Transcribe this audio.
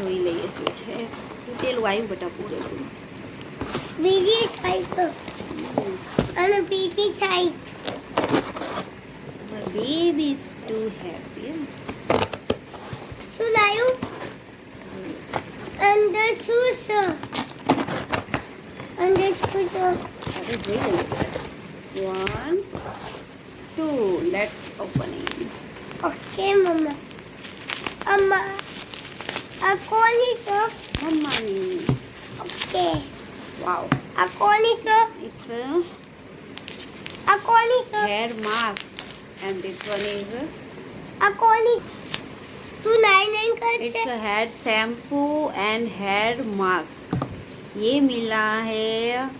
જોઈ લઈએ શું છે. તૂટેલું આવ્યું બટા પૂરેપૂરું. બીજી સાઈડ અને બીજી side. My baby is too happy. શું લાયું? અંદર શું છે? અંદર શું છે? આપણે જોઈ લઈએ. 1, 2. Let's open it. ઓકે મમ્મા. અમ્મા આ કોની છે? મમ્માની. ઓકે. Wow. આ કોની છે? It's આ કોની છે? a hair mask. And this one is આ કોની? તું નાઈ કરશે? it's a hair shampoo and hair mask. ये मिला है